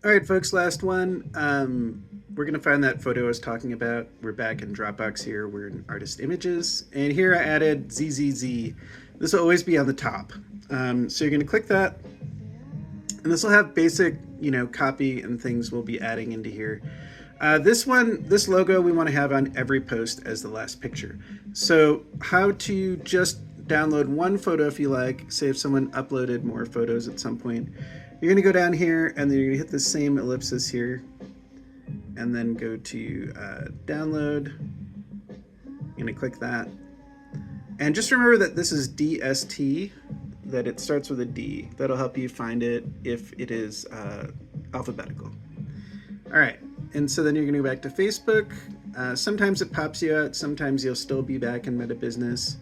All right, folks, last one. We're going to find that photo I was talking about. We're back in Dropbox here. We're in Artist Images. And here I added ZZZ. This will always be on the top. So you're going to click that. And this will have basic, copy and things we'll be adding into here. This logo we want to have on every post as the last picture. So how to just download one photo if you like, say if someone uploaded more photos at some point. You're going to go down here and then you're going to hit the same ellipsis here and then go to download. You're going to click that. And just remember that this is DST, that it starts with a D. That'll help you find it if it is alphabetical. All right, and so then you're gonna go back to Facebook. Sometimes it pops you out, sometimes you'll still be back in Meta Business.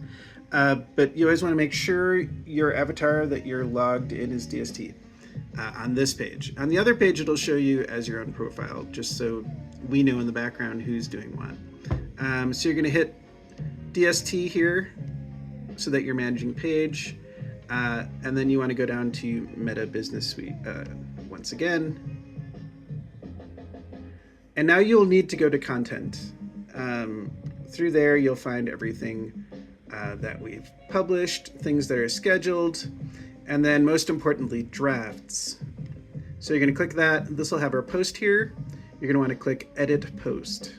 But you always wanna make sure your avatar that you're logged in is DST on this page. On the other page, it'll show you as your own profile, just so we know in the background who's doing what. So you're gonna hit DST here so that you're managing page. And then you want to go down to Meta Business Suite once again. And now you'll need to go to content. Through there, you'll find everything that we've published, things that are scheduled, and then most importantly, drafts. So you're going to click that. This will have our post here. You're going to want to click Edit Post.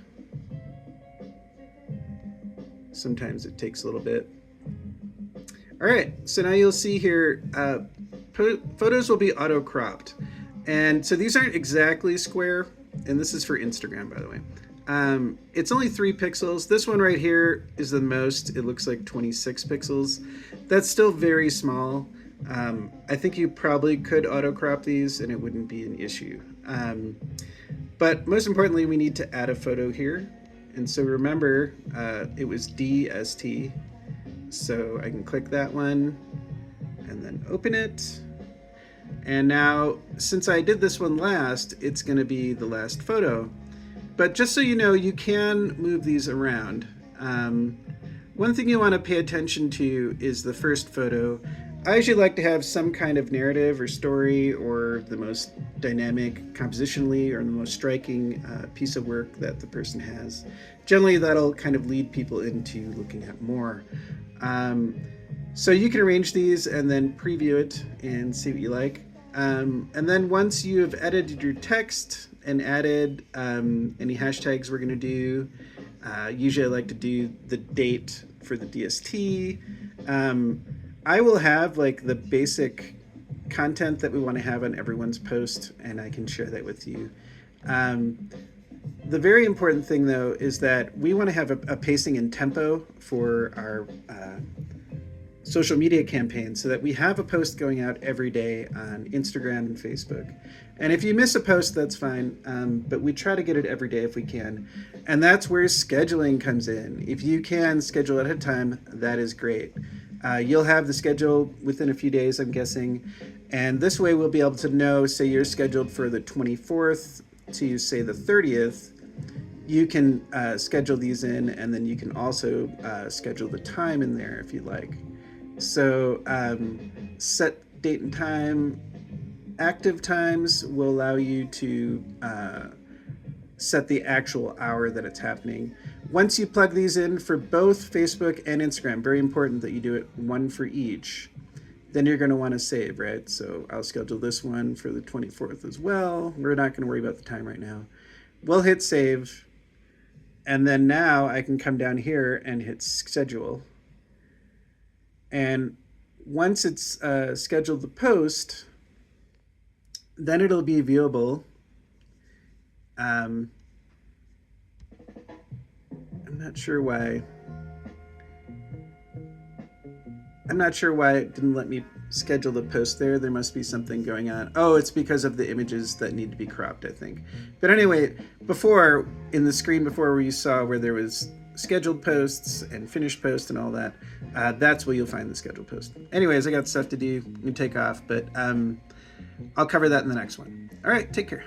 Sometimes it takes a little bit. All right, so now you'll see here, photos will be auto-cropped. And so these aren't exactly square, and this is for Instagram, by the way. It's only 3 pixels. This one right here is the most. It looks like 26 pixels. That's still very small. I think you probably could auto-crop these and it wouldn't be an issue. But most importantly, we need to add a photo here. And so remember, it was DST. So I can click that one and then open it. And now, since I did this one last, it's going to be the last photo. But just so you know, you can move these around. One thing you want to pay attention to is the first photo. I usually like to have some kind of narrative or story or the most dynamic compositionally or the most striking piece of work that the person has. Generally, that'll kind of lead people into looking at more. So you can arrange these and then preview it and see what you like. And then once you have edited your text and added any hashtags we're going to do, usually I like to do the date for the DST. I will have like the basic content that we want to have on everyone's post, and I can share that with you. The very important thing, though, is that we want to have a pacing and tempo for our social media campaign so that we have a post going out every day on Instagram and Facebook. And if you miss a post, that's fine, but we try to get it every day if we can. And that's where scheduling comes in. If you can schedule ahead of time, that is great. You'll have the schedule within a few days, I'm guessing. And this way we'll be able to know, say you're scheduled for the 24th to say the 30th, you can schedule these in, and then you can also schedule the time in there if you like. So set date and time. Active times will allow you to set the actual hour that it's happening. Once you plug these in for both Facebook and Instagram, very important that you do it one for each, then you're going to want to save, right? So I'll schedule this one for the 24th as well. We're not going to worry about the time right now. We'll hit save. And then now I can come down here and hit schedule. And once it's scheduled the post, then it'll be viewable. I'm not sure why. I'm not sure why it didn't let me schedule the post there. There must be something going on. Oh, it's because of the images that need to be cropped, I think. But anyway, before, in the screen before where you saw where there was scheduled posts and finished posts and all that, that's where you'll find the scheduled post. Anyways, I got stuff to do. I'm gonna take off, but I'll cover that in the next one. All right, take care.